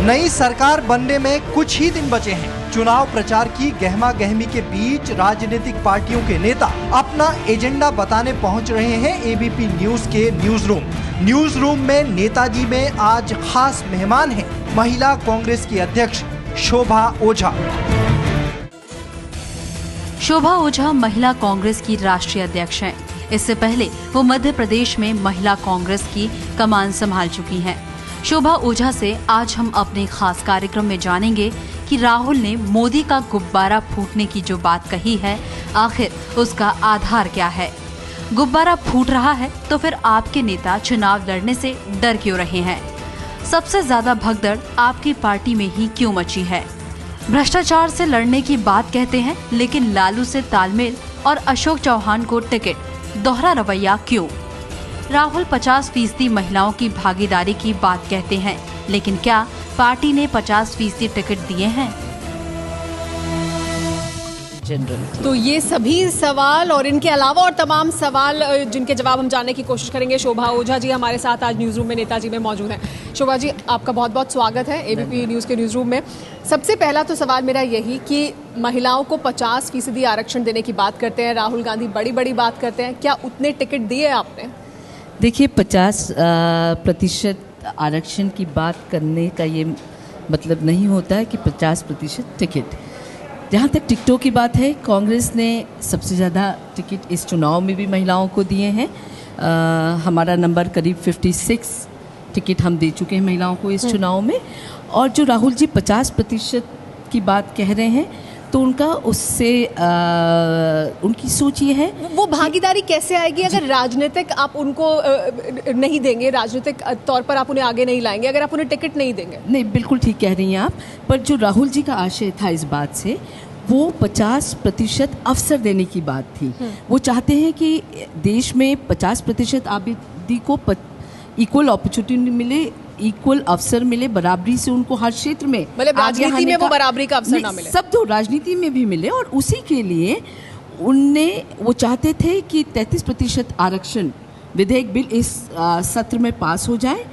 नई सरकार बनने में कुछ ही दिन बचे हैं। चुनाव प्रचार की गहमा गहमी के बीच राजनीतिक पार्टियों के नेता अपना एजेंडा बताने पहुंच रहे हैं एबीपी न्यूज के न्यूज रूम में नेताजी में आज खास मेहमान हैं महिला कांग्रेस की अध्यक्ष शोभा ओझा। शोभा ओझा महिला कांग्रेस की राष्ट्रीय अध्यक्ष हैं। इससे पहले वो मध्य प्रदेश में महिला कांग्रेस की कमान संभाल चुकी हैं। शोभा ओझा से आज हम अपने खास कार्यक्रम में जानेंगे कि राहुल ने मोदी का गुब्बारा फूटने की जो बात कही है, आखिर उसका आधार क्या है। गुब्बारा फूट रहा है तो फिर आपके नेता चुनाव लड़ने से डर क्यों रहे हैं। सबसे ज्यादा भगदड़ आपकी पार्टी में ही क्यों मची है। भ्रष्टाचार से लड़ने की बात कहते हैं, लेकिन लालू से तालमेल और अशोक चौहान को टिकट, दोहरा रवैया क्यों। राहुल 50% महिलाओं की भागीदारी की बात कहते हैं, लेकिन क्या पार्टी ने 50% टिकट दिए हैं। तो ये सभी सवाल और इनके अलावा और तमाम सवाल जिनके जवाब हम जानने की कोशिश करेंगे। शोभा ओझा जी हमारे साथ आज न्यूज़ रूम में नेताजी में मौजूद हैं। शोभा जी, आपका बहुत बहुत स्वागत है एबीपी न्यूज़ के न्यूज़ रूम में। सबसे पहला तो सवाल मेरा यही कि महिलाओं को 50% आरक्षण देने की बात करते हैं, राहुल गांधी बड़ी बड़ी बात करते हैं, क्या उतने टिकट दिए आपने? देखिए, 50% आरक्षण की बात करने का ये मतलब नहीं होता है कि 50% टिकट। जहाँ तक टिकटों की बात है, कांग्रेस ने सबसे ज़्यादा टिकट इस चुनाव में भी महिलाओं को दिए हैं। हमारा नंबर करीब 56 टिकट हम दे चुके हैं महिलाओं को इस चुनाव में। और जो राहुल जी 50% की बात कह रहे हैं, तो उनका उससे उनकी सोच ये है, वो भागीदारी कैसे आएगी अगर राजनीतिक आप उनको नहीं देंगे, राजनीतिक तौर पर आप उन्हें आगे नहीं लाएंगे, अगर आप उन्हें टिकट नहीं देंगे? नहीं, बिल्कुल ठीक कह रही हैं आप। पर जो राहुल जी का आशय था इस बात से, वो 50% अवसर देने की बात थी। वो चाहते हैं कि देश में 50% आबादी को इक्वल अपॉर्चुनिटी मिले, इक्वल अवसर मिले, बराबरी से उनको हर क्षेत्र में, मतलब राजनीति में वो बराबरी का अवसर ना मिले, सब तो राजनीति में भी मिले। और उसी के लिए वो चाहते थे कि 33% आरक्षण विधेयक बिल इस सत्र में पास हो जाए।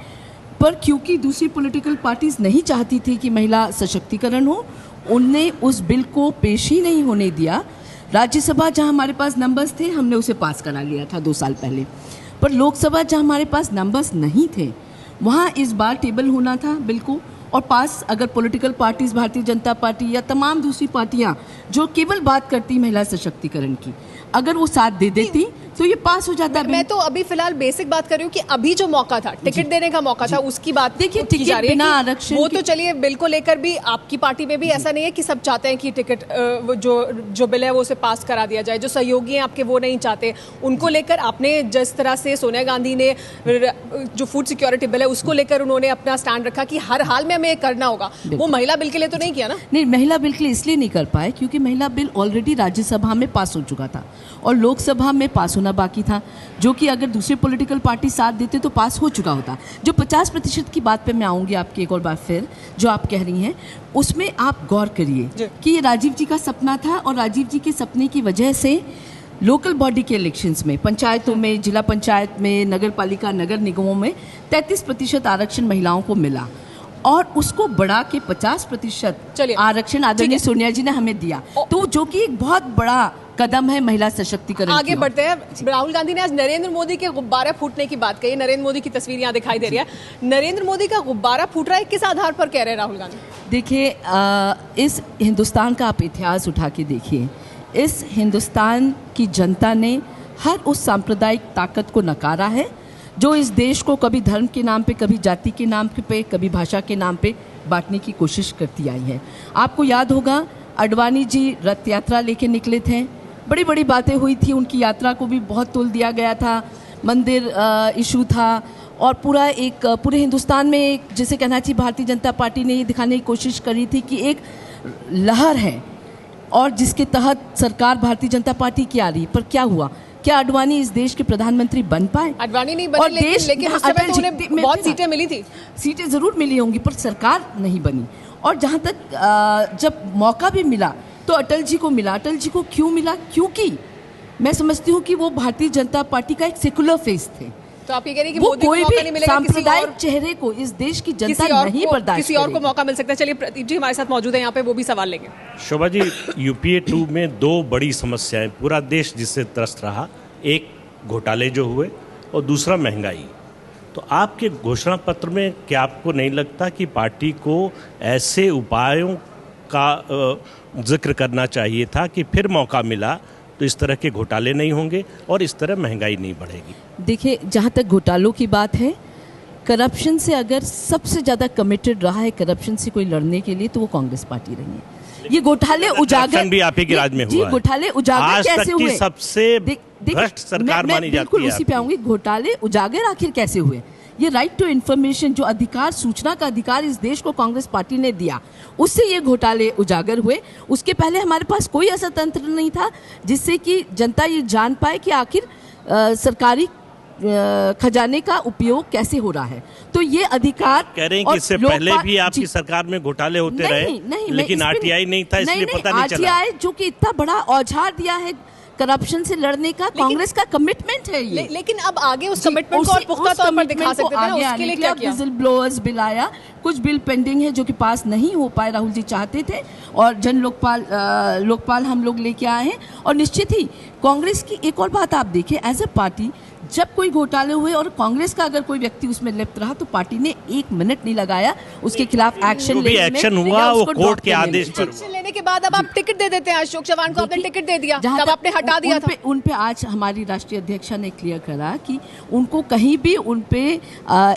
पर क्योंकि दूसरी पॉलिटिकल पार्टीज नहीं चाहती थी कि महिला सशक्तिकरण हो, उनने उस बिल को पेश ही नहीं होने दिया। राज्यसभा जहां हमारे पास नंबर्स थे, हमने उसे पास करा लिया था 2 साल पहले। पर लोकसभा जहां हमारे पास नंबर्स नहीं थे, वहाँ इस बार टेबल होना था बिल को और पास। अगर political parties, Bharatiya Janata party या तमाम दूसरी पार्टियां जो केवल बात करती महिला सशक्तिकरण की, अगर वो साथ दे देती तो ये पास हो जाता। मैं तो अभी फिलहाल बेसिक बात कर रही हूँ कि अभी जो मौका था, टिकट देने का मौका था, उसकी बात देखिए। टिकट बिना आरक्षण वो तो चलिए, बिल को लेकर भी आपकी पार्टी में भी ऐसा नहीं है कि सब चाहते हैं कि टिकट जो बिल है वो उसे पास करा दिया जाए। जो सहयोगी हैं आपके वो नहीं चाहते। उनको लेकर आपने जिस तरह से सोनिया गांधी ने जो फूड सिक्योरिटी बिल है उसको लेकर उन्होंने अपना स्टैंड रखा कि हर हाल में हमें ये करना होगा, वो महिला बिल के लिए तो नहीं किया ना? नहीं, महिला बिल के लिए इसलिए नहीं कर पाए क्योंकि महिला बिल ऑलरेडी राज्यसभा में पास हो चुका था और लोकसभा में पास होना बाकी था, जो कि अगर दूसरे पॉलिटिकल पार्टी साथ देते तो पास हो चुका होता। जो 50% की बात पे मैं आऊँगी आपकी एक और बार फिर, जो आप कह रही हैं उसमें आप गौर करिए कि ये राजीव जी का सपना था और राजीव जी के सपने की वजह से लोकल बॉडी के इलेक्शंस में, पंचायतों में, जिला पंचायत में, नगर पालिका, नगर निगमों में 33% आरक्षण महिलाओं को मिला और उसको बढ़ा के 50% आरक्षण आदरणीय सोनिया जी ने हमें दिया, तो जो कि एक बहुत बड़ा कदम है महिला सशक्तिकरण। आगे बढ़ते हैं। राहुल गांधी ने आज नरेंद्र मोदी के गुब्बारे फूटने की बात कही। नरेंद्र मोदी की तस्वीर यहाँ दिखाई दे रही है। नरेंद्र मोदी का गुब्बारा फूट रहा है, किस आधार पर कह रहे हैं राहुल गांधी? देखिए, इस हिंदुस्तान का आप इतिहास उठा के देखिए। इस हिंदुस्तान की जनता ने हर उस सांप्रदायिक ताकत को नकारा है जो इस देश को कभी धर्म के नाम पे, कभी जाति के नाम पे, कभी भाषा के नाम पे बांटने की कोशिश करती आई है। आपको याद होगा, अडवाणी जी रथ यात्रा लेके निकले थे, बड़ी बड़ी बातें हुई थी, उनकी यात्रा को भी बहुत तोल दिया गया था, मंदिर इशू था और पूरे हिंदुस्तान में एक, जैसे कहना चाहिए, भारतीय जनता पार्टी ने ये दिखाने की कोशिश करी थी कि एक लहर है और जिसके तहत सरकार भारतीय जनता पार्टी की आ रही। पर क्या हुआ? क्या अडवाणी इस देश के प्रधानमंत्री बन पाए? अडवाणी नहीं बने, लेकिन उस समय तो उन्हें बहुत सीटें मिली थी। सीटें जरूर मिली होंगी पर सरकार नहीं बनी। और जहाँ तक जब मौका भी मिला तो अटल जी को मिला। अटल जी को क्यों मिला? क्योंकि मैं समझती हूँ कि वो भारतीय जनता पार्टी का एक सेकुलर फेस थे। तो आप ये कह रही हैं कि वो मोदी को कोई मौका भी नहीं मिलेगा, सांप्रदायिक चेहरे को इस देश की जनता नहीं बर्दाश्त किसी और को करेगी। मौका मिल सकता है। चलिए प्रदीप जी हमारे साथ मौजूद है यहाँ पे, वो भी सवाल लेंगे। शोभा जी, यूपीए 2 में 2 बड़ी समस्याएं पूरा देश जिससे त्रस्त रहा, एक घोटाले जो हुए और दूसरा महंगाई। तो आपके घोषणा पत्र में क्या आपको नहीं लगता कि पार्टी को ऐसे उपायों का जिक्र करना चाहिए था कि फिर मौका मिला तो इस तरह के घोटाले नहीं होंगे और इस तरह महंगाई नहीं बढ़ेगी? देखिए, जहाँ तक घोटालों की बात है, करप्शन से अगर सबसे ज़्यादा कमिटेड रहा है करप्शन से कोई लड़ने के लिए तो वो कांग्रेस पार्टी रही है। ये घोटाले उजागर भी आप ही के राज में हुआ है। घोटाले उजागर कैसे हुए? सबसे भ्रष्ट सरकार मानी जाती है। बिल्कुल उसी पे आऊंगी। घोटाले उजागर आखिर कैसे हुए? ये राइट टू इन्फॉर्मेशन, जो अधिकार, सूचना का अधिकार इस देश को कांग्रेस पार्टी ने दिया, उससे ये घोटाले उजागर हुए। उसके पहले हमारे पास कोई ऐसा तंत्र नहीं था जिससे कि जनता ये जान पाए कि आखिर सरकारी खजाने का उपयोग कैसे हो रहा है। तो ये अधिकार कह रहे हैं कि इससे पहले भी आपकी सरकार में घोटाले होते रहे, लेकिन आरटीआई नहीं था, इसलिए पता नहीं चला। आरटीआई जो कि इतना बड़ा औजार दिया है करप्शन से लड़ने का, कांग्रेस का कमिटमेंट है ये। लेकिन अब आगे उस कमिटमेंट को और पुख्ता तौर पर दिखा सकते हैं ना, उसके लिए क्या किया? विजिल ब्लोअर्स बिल आया, कुछ बिल पेंडिंग है जो कि पास नहीं हो पाए, राहुल जी चाहते थे, और जन लोकपाल हम लोग लेके आए हैं। और निश्चित ही कांग्रेस की एक और बात आप देखिए, एज ए पार्टी जब कोई घोटाले हुए और कांग्रेस का अगर कोई व्यक्ति उसमें लिप्त रहा तो पार्टी ने 1 मिनट नहीं लगाया उसके खिलाफ एक्शन लेने में। एक्शन हुआ वो कोर्ट के आदेश पर। एक्शन लेने के बाद अब आप टिकट दे देते हैं। अशोक चव्हाण को आपने टिकट दे दिया, तब आपने हटा दिया था। उन पे आज हमारी राष्ट्रीय अध्यक्षा ने क्लियर करा कि उनको कहीं भी उन पे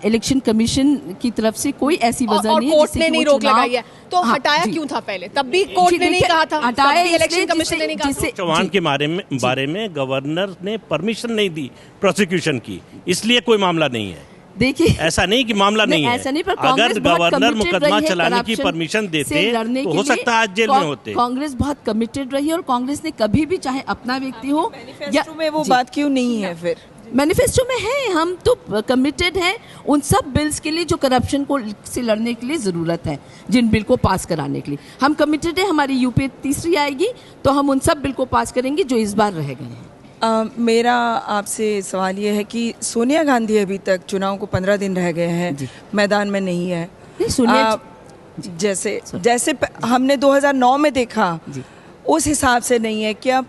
इलेक्शन कमीशन की तरफ से कोई ऐसी वजह नहीं है, कोर्ट ने नहीं रोक लगाई है। तो हटाया क्यों था पहले? तब भी कोर्ट ने नहीं कहा था, हटाया इलेक्शन कमीशन ने नहीं कहा। चौहान के बारे में गवर्नर ने परमिशन नहीं दी प्रोसिक्यूशन की, इसलिए कोई मामला नहीं है। देखिए, ऐसा नहीं कि मामला नहीं है, ऐसा नहीं, पर अगर गवर्नर मुकदमा चलाने की परमिशन देते तो हो सकता है आज जेल में होते। कांग्रेस बहुत कमिटेड रही और कांग्रेस ने कभी भी, चाहे अपना व्यक्ति हो या में, वो बात क्यों नहीं है? फिर मैनिफेस्टो में है, हम तो कमिटेड हैं उन सब बिल्स के लिए जो करप्शन को से लड़ने के लिए ज़रूरत है, जिन बिल को पास कराने के लिए हम कमिटेड हैं। हमारी यूपीए 3 आएगी तो हम उन सब बिल को पास करेंगे जो इस बार रह गए हैं। मेरा आपसे सवाल ये है कि सोनिया गांधी अभी तक, चुनाव को 15 दिन रह गए हैं, मैदान में नहीं है। नहीं, सोनिया जैसे हमने 2009 में देखा, उस हिसाब से नहीं है क्या?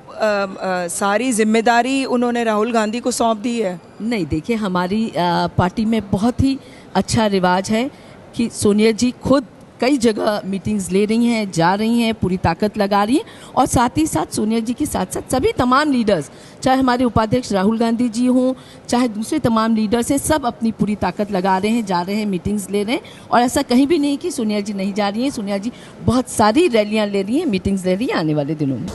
सारी जिम्मेदारी उन्होंने राहुल गांधी को सौंप दी है? नहीं, देखिए, हमारी पार्टी में बहुत ही अच्छा रिवाज है कि सोनिया जी खुद कई जगह मीटिंग्स ले रही हैं, जा रही हैं, पूरी ताकत लगा रही हैं, और साथ ही साथ सोनिया जी के साथ साथ सभी तमाम लीडर्स, चाहे हमारे उपाध्यक्ष राहुल गांधी जी हों, चाहे दूसरे तमाम लीडर्स हैं, सब अपनी पूरी ताकत लगा रहे हैं, जा रहे हैं, मीटिंग्स ले रहे हैं। और ऐसा कहीं भी नहीं कि सोनिया जी नहीं जा रही हैं। सोनिया जी बहुत सारी रैलियाँ ले रही हैं, मीटिंग्स ले रही हैं आने वाले दिनों में।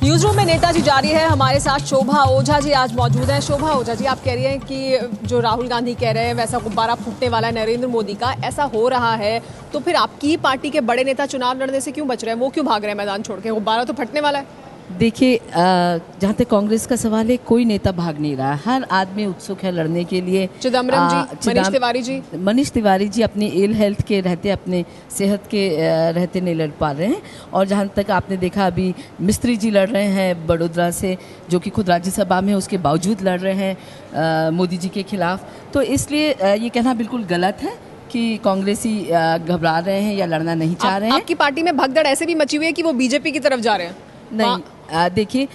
न्यूज रूम में नेताजी जारी है। हमारे साथ शोभा ओझा जी आज मौजूद हैं। शोभा ओझा जी, आप कह रही हैं कि जो राहुल गांधी कह रहे हैं वैसा गुब्बारा फूटने वाला है नरेंद्र मोदी का, ऐसा हो रहा है, तो फिर आपकी पार्टी के बड़े नेता चुनाव लड़ने से क्यों बच रहे हैं? वो क्यों भाग रहे हैं मैदान छोड़ के? गुब्बारा तो फटने वाला है। देखिए, जहाँ तक कांग्रेस का सवाल है, कोई नेता भाग नहीं रहा है, हर आदमी उत्सुक है लड़ने के लिए। चिदम्बरम जी, मनीष तिवारी जी अपनी इल हेल्थ के रहते, अपने सेहत के रहते नहीं लड़ पा रहे हैं। और जहाँ तक आपने देखा, अभी मिस्त्री जी लड़ रहे हैं बड़ोदरा से, जो कि खुद राज्यसभा में, उसके बावजूद लड़ रहे हैं मोदी जी के खिलाफ। तो इसलिए ये कहना बिल्कुल गलत है कि कांग्रेसी घबरा रहे हैं या लड़ना नहीं चाह रहे हैं। आपकी पार्टी में भगदड़ ऐसे भी मची हुई है कि वो बीजेपी की तरफ जा रहे हैं? नहीं, देखिए,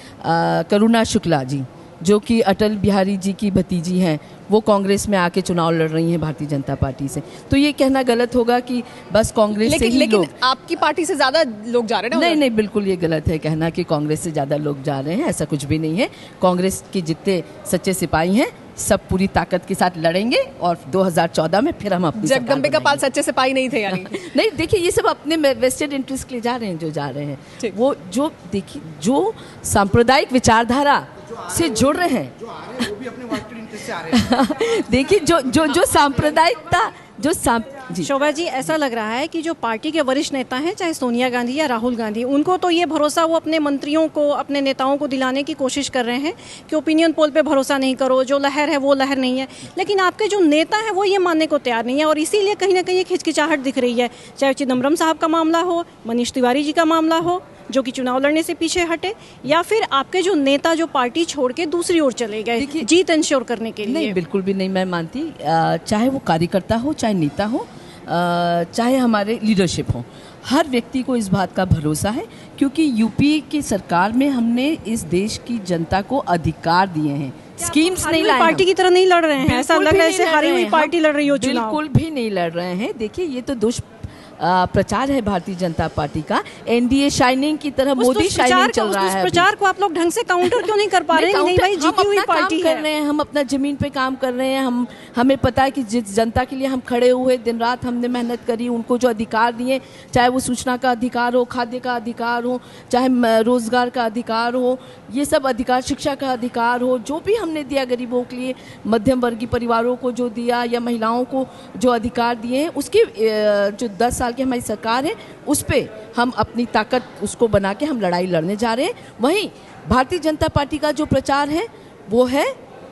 करुणा शुक्ला जी, जो कि अटल बिहारी जी की भतीजी हैं, वो कांग्रेस में आके चुनाव लड़ रही हैं भारतीय जनता पार्टी से। तो ये कहना गलत होगा कि बस कांग्रेस से ही लेकिन लोग, आपकी पार्टी से ज्यादा लोग जा रहे हैं? नहीं, बिल्कुल ये गलत है कहना कि कांग्रेस से ज्यादा लोग जा रहे हैं, ऐसा कुछ भी नहीं है। कांग्रेस के जितने सच्चे सिपाही हैं सब पूरी ताकत के साथ लड़ेंगे और 2014 में फिर हम अपनी जगदम्बिका पाल सच्चे सिपाही नहीं थे यानी? नहीं, देखिए, ये सब अपने वेस्टेड इंटरेस्ट के लिए जा रहे हैं, जो जा रहे हैं वो, जो देखिए, जो सांप्रदायिक विचारधारा से जुड़ रहे हैं, वो भी अपने वेस्टेड इंटरेस्ट से आ रहे हैं। देखिए, जो सांप्रदायिकता, शोभा जी, ऐसा लग रहा है कि जो पार्टी के वरिष्ठ नेता हैं, चाहे सोनिया गांधी या राहुल गांधी, उनको तो ये भरोसा वो अपने मंत्रियों को, अपने नेताओं को दिलाने की कोशिश कर रहे हैं कि ओपिनियन पोल पे भरोसा नहीं करो, जो लहर है वो लहर नहीं है। लेकिन आपके जो नेता है वो ये मानने को तैयार नहीं है, और इसीलिए कहीं ना कहीं एक हिचकिचाहट दिख रही है। चाहे चिदम्बरम साहब का मामला हो, मनीष तिवारी जी का मामला हो, जो कि चुनाव लड़ने से पीछे हटे, या फिर आपके जो नेता जो पार्टी छोड़ के दूसरी ओर चले गए जीत इंश्योर करने के लिए? नहीं, बिल्कुल भी नहीं मैं मानती। चाहे वो कार्यकर्ता हो, चाहे नेता हो, चाहे हमारे लीडरशिप हो, हर व्यक्ति को इस बात का भरोसा है, क्योंकि यूपी की सरकार में हमने इस देश की जनता को अधिकार दिए हैं। स्कीम्स नहीं लाए, पार्टी की तरह नहीं लड़ रहे हैं, ऐसा लग रहा है जैसे हारी हुई पार्टी लड़ रही हो चुनाव। बिल्कुल भी नहीं लड़ रहे हैं। देखिए, ये तो प्रचार है भारतीय जनता पार्टी का, एनडीए शाइनिंग की तरह मोदी शाइनिंग चल रहा है। प्रचार को आप लोग ढंग से काउंटर क्यों नहीं कर पा रहे हैं? नहीं भाई, जीती हुई पार्टी कर रहे हैं, हम अपना जमीन पे काम कर रहे हैं। हमें पता है कि जिस जनता के लिए हम खड़े हुए, दिन रात हमने मेहनत करी, उनको जो अधिकार दिए, चाहे वो सूचना का अधिकार हो, खाद्य का अधिकार हो, चाहे रोजगार का अधिकार हो, ये सब अधिकार, शिक्षा का अधिकार हो, जो भी हमने दिया गरीबों के लिए, मध्यम वर्गीय परिवारों को जो दिया, या महिलाओं को जो अधिकार दिए हैं, उसके जो 10 साल की हमारी सरकार है, उस पे हम अपनी ताकत उसको बना के हम लड़ाई लड़ने जा रहे हैं। वहीं भारतीय जनता पार्टी का जो प्रचार है वो है,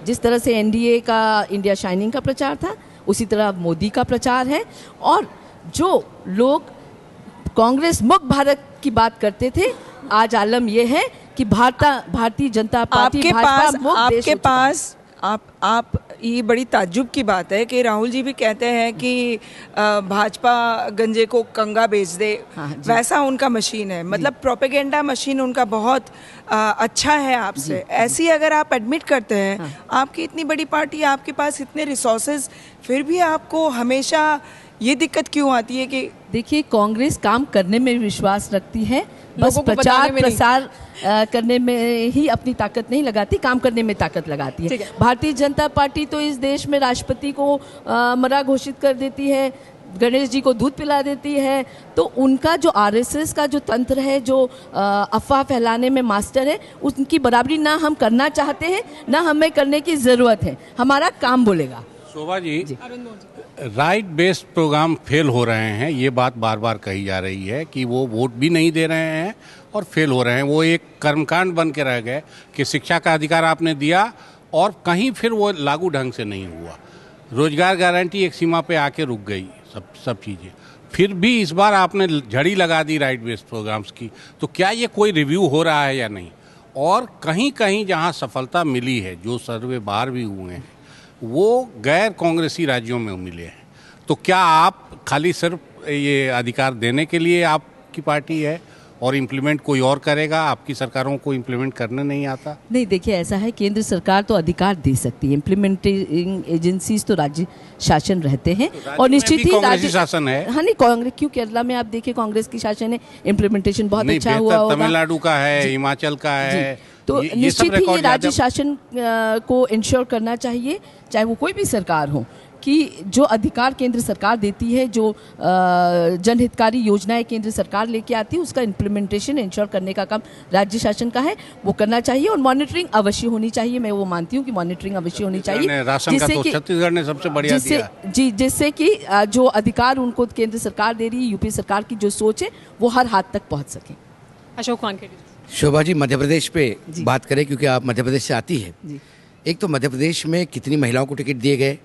जिस तरह से एनडीए का इंडिया शाइनिंग का प्रचार था, उसी तरह मोदी का प्रचार है। और जो लोग कांग्रेस मुक्त भारत की बात करते थे, आज आलम ये है कि भारतीय जनता पार्टी आपके पास आप ये बड़ी ताज्जुब की बात है कि राहुल जी भी कहते हैं कि भाजपा गंजे को कंगा बेच दे। हाँ, वैसा उनका मशीन है, मतलब प्रोपेगेंडा मशीन उनका बहुत अच्छा है आपसे। ऐसी अगर आप एडमिट करते हैं, हाँ। आपकी इतनी बड़ी पार्टी, आपके पास इतने रिसोर्सेज, फिर भी आपको हमेशा ये दिक्कत क्यों आती है कि? देखिए, कांग्रेस काम करने में विश्वास रखती है, बस प्रचार प्रसार करने में ही अपनी ताकत नहीं लगाती, काम करने में ताकत लगाती है। भारतीय जनता पार्टी तो इस देश में राष्ट्रपति को मरा घोषित कर देती है, गणेश जी को दूध पिला देती है। तो उनका जो आरएसएस का जो तंत्र है, जो अफवाह फैलाने में मास्टर है, उनकी बराबरी ना हम करना चाहते हैं, ना हमें करने की ज़रूरत है। हमारा काम बोलेगा। Shobha ji, right based program fail हो रहे हैं, ये बात बार बार कही जा रही है कि वो वोट भी नहीं दे रहे हैं और फेल हो रहे हैं। वो एक कर्मकांड बन के रह गए कि शिक्षा का अधिकार आपने दिया और कहीं फिर वो लागू ढंग से नहीं हुआ। रोजगार गारंटी एक सीमा पे आके रुक गई, सब चीज़ें। फिर भी इस बार आपने झड़ी लगा दी राइट बेस्ड प्रोग्राम्स की, तो क्या ये कोई रिव्यू हो रहा है या नहीं? और कहीं कहीं जहाँ सफलता मिली है, जो सर्वे बाहर भी हुए हैं, वो गैर कांग्रेसी राज्यों में मिले हैं। तो क्या आप खाली सिर्फ ये अधिकार देने के लिए आपकी पार्टी है और इम्प्लीमेंट कोई और करेगा? आपकी सरकारों को इम्प्लीमेंट करने नहीं आता? नहीं, देखिए, ऐसा है, केंद्र सरकार तो अधिकार दे सकती है, इम्प्लीमेंटिंग एजेंसीज तो राज्य शासन रहते हैं। और निश्चित ही राज्य शासन है। हाँ, नहीं, कांग्रेस क्यों, केरला में आप देखिए कांग्रेस की शासन है, इम्प्लीमेंटेशन बहुत अच्छा हुआ होगा। तमिलनाडु का है, हिमाचल का है, तो निश्चित ही ये राज्य शासन को इंश्योर करना चाहिए, चाहे वो कोई भी सरकार हो, कि जो अधिकार केंद्र सरकार देती है, जो जनहितकारी योजनाएं केंद्र सरकार लेके आती है, उसका इम्प्लीमेंटेशन इंश्योर करने का काम राज्य शासन का है, वो करना चाहिए। और मॉनिटरिंग अवश्य होनी चाहिए, मैं वो मानती हूँ कि मॉनिटरिंग अवश्य होनी चाहिए, जिससे कि छत्तीसगढ़ ने सबसे बढ़िया दिया। जी, जिससे कि जो अधिकार उनको केंद्र सरकार दे रही है, यूपी सरकार की जो सोच है, वो हर हाथ तक पहुँच सके। अशोक वानखेड़े। शोभा जी, मध्य प्रदेश पे बात करें, क्योंकि आप मध्य प्रदेश से आती है। एक तो मध्य प्रदेश में कितनी महिलाओं को टिकट दिए गए,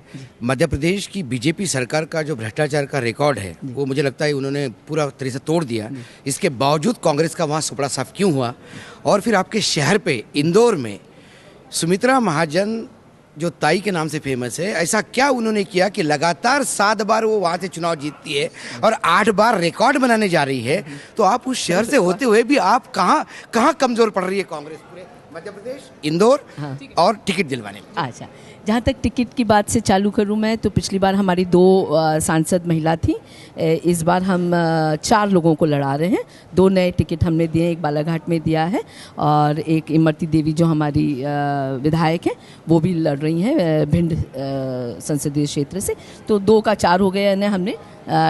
मध्य प्रदेश की बीजेपी सरकार का जो भ्रष्टाचार का रिकॉर्ड है, वो मुझे लगता है उन्होंने पूरा तरह से तोड़ दिया। इसके बावजूद कांग्रेस का वहाँ सुपड़ा साफ क्यों हुआ? और फिर आपके शहर पे, इंदौर में, सुमित्रा महाजन जो ताई के नाम से फेमस है, ऐसा क्या उन्होंने किया कि लगातार 7 बार वो वहाँ से चुनाव जीतती है और 8 बार रिकॉर्ड बनाने जा रही है? तो आप उस शहर से होते हुए भी आप कहाँ कमजोर पड़ रही है कांग्रेस पूरे मध्य प्रदेश, इंदौर? हाँ। और टिकट दिलवाने में। अच्छा, जहाँ तक टिकट की बात से चालू करूँ मैं, तो पिछली बार हमारी 2 सांसद महिला थी, इस बार हम 4 लोगों को लड़ा रहे हैं। 2 नए टिकट हमने दिए, एक बालाघाट में दिया है और एक इमरती देवी जो हमारी विधायक है, वो भी लड़ रही हैं भिंड संसदीय क्षेत्र से। तो 2 का 4 हो गया, यानी हमने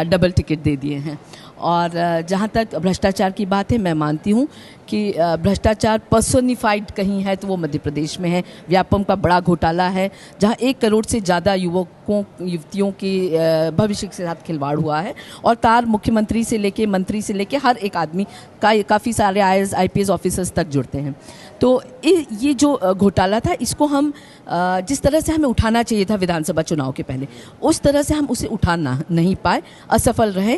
डबल टिकट दे दिए हैं। और जहाँ तक भ्रष्टाचार की बात है, मैं मानती हूँ कि भ्रष्टाचार पर्सोनिफाइड कहीं है तो वो मध्य प्रदेश में है। व्यापम का बड़ा घोटाला है, जहाँ 1 करोड़ से ज़्यादा युवकों युवतियों के भविष्य के साथ खिलवाड़ हुआ है। और तार मुख्यमंत्री से लेके, मंत्री से लेके हर एक आदमी का, काफ़ी सारे IAS IPS ऑफिसर्स तक जुड़ते हैं। तो ये जो घोटाला था, इसको हम जिस तरह से हमें उठाना चाहिए था विधानसभा चुनाव के पहले, उस तरह से हम उसे उठाना नहीं पाए, असफल रहे,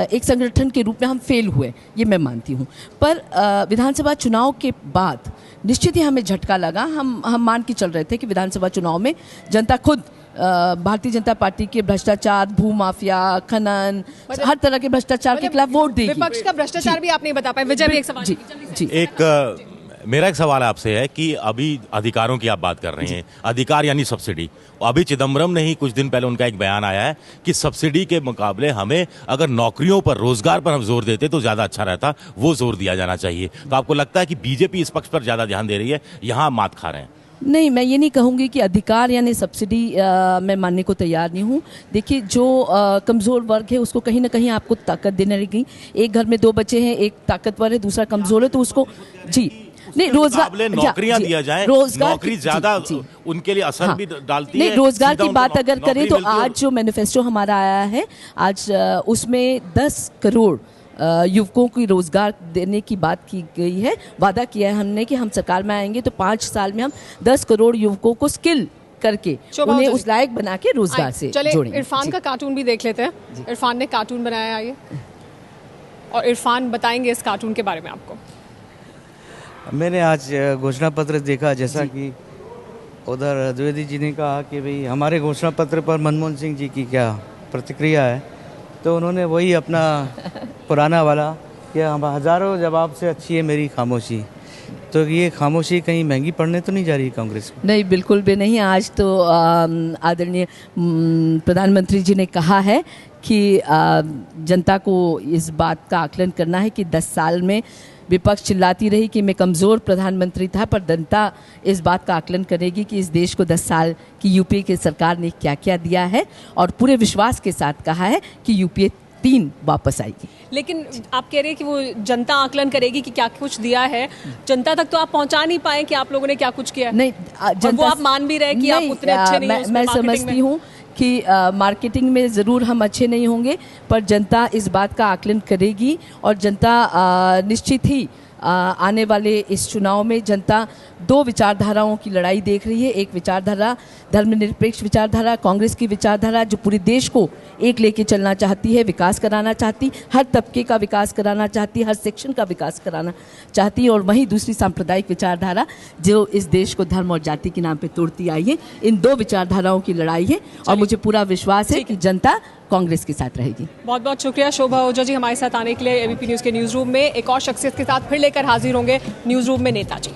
एक संगठन के रूप में हम फेल हुए, ये मैं मानती हूँ। पर विधानसभा चुनाव के बाद निश्चित ही हमें झटका लगा। हम मान के चल रहे थे कि विधानसभा चुनाव में जनता खुद भारतीय जनता पार्टी के भ्रष्टाचार, भूमाफिया, खनन, हर तरह के भ्रष्टाचार के खिलाफ वोट देगी। विपक्ष का भ्रष्टाचार भी आप नहीं बता पाए। विजय भी एक सवाल। जी, मेरा एक सवाल आपसे है कि अभी अधिकारों की आप बात कर रहे हैं, अधिकार यानी सब्सिडी। अभी चिदम्बरम ने ही कुछ दिन पहले उनका एक बयान आया है कि सब्सिडी के मुकाबले हमें अगर नौकरियों पर, रोजगार पर हम जोर देते तो ज्यादा अच्छा रहता, वो जोर दिया जाना चाहिए। तो आपको लगता है कि बीजेपी इस पक्ष पर ज्यादा ध्यान दे रही है, यहाँ मात खा रहे हैं? नहीं, मैं ये नहीं कहूँगी कि अधिकार यानी सब्सिडी मैं मानने को तैयार नहीं हूँ। देखिए, जो कमज़ोर वर्ग है उसको कहीं ना कहीं आपको ताकत देने लगी। एक घर में 2 बच्चे हैं, एक ताकतवर है, दूसरा कमज़ोर है, तो उसको जी नहीं, रोजगार, नौकरियां दिया जाए, नौकरी ज्यादा उनके लिए असर भी डालती है। नहीं, रोजगार की बात अगर करें तो आज जो मैनिफेस्टो हमारा आया है, आज उसमें 10 करोड़ युवकों को रोजगार देने की बात की गई है। वादा किया है हमने कि हम सरकार में आएंगे तो 5 साल में हम 10 करोड़ युवकों को स्किल करके उन्हें उस लायक बना के रोजगार से जोड़ेंगे। इरफान का कार्टून भी देख लेते हैं। इरफान ने कार्टून बनाया है, और इरफान बताएंगे इस कार्टून के बारे में आपको। मैंने आज घोषणा पत्र देखा, जैसा कि उधर द्विवेदी जी ने कहा कि भाई हमारे घोषणा पत्र पर मनमोहन सिंह जी की क्या प्रतिक्रिया है, तो उन्होंने वही अपना पुराना वाला कि हम हज़ारों जवाब से अच्छी है मेरी खामोशी। तो ये खामोशी कहीं महंगी पड़ने तो नहीं जा रही कांग्रेस को? नहीं, बिल्कुल भी नहीं। आज तो आदरणीय प्रधानमंत्री जी ने कहा है कि जनता को इस बात का आकलन करना है कि 10 साल में विपक्ष चिल्लाती रही कि मैं कमज़ोर प्रधानमंत्री था, पर जनता इस बात का आकलन करेगी कि इस देश को 10 साल की यूपीए की सरकार ने क्या क्या दिया है, और पूरे विश्वास के साथ कहा है कि यूपीए 3 वापस आएगी। लेकिन आप कह रहे हैं कि वो जनता आकलन करेगी कि क्या कुछ दिया है, जनता तक तो आप पहुंचा नहीं पाए कि आप लोगों ने क्या कुछ किया। नहीं, वो आप मान भी रहे कि आप उतने अच्छे नहीं हैं। मैं समझती हूँ कि मार्केटिंग में ज़रूर हम अच्छे नहीं होंगे, पर जनता इस बात का आकलन करेगी, और जनता निश्चित ही आने वाले इस चुनाव में जनता 2 विचारधाराओं की लड़ाई देख रही है। एक विचारधारा धर्मनिरपेक्ष विचारधारा, कांग्रेस की विचारधारा जो पूरे देश को एक लेके चलना चाहती है, विकास कराना चाहती, हर तबके का विकास कराना चाहती, हर सेक्शन का विकास कराना चाहती है, और वहीं दूसरी सांप्रदायिक विचारधारा जो इस देश को धर्म और जाति के नाम पे तोड़ती आई है। इन 2 विचारधाराओं की लड़ाई है, और मुझे पूरा विश्वास है कि जनता कांग्रेस के साथ रहेगी। बहुत बहुत शुक्रिया शोभा ओझा जी हमारे साथ आने के लिए। एबीपी न्यूज़ के न्यूज़ रूम में एक और शख्सियत के साथ फिर लेकर हाजिर होंगे न्यूज़ रूम में नेताजी।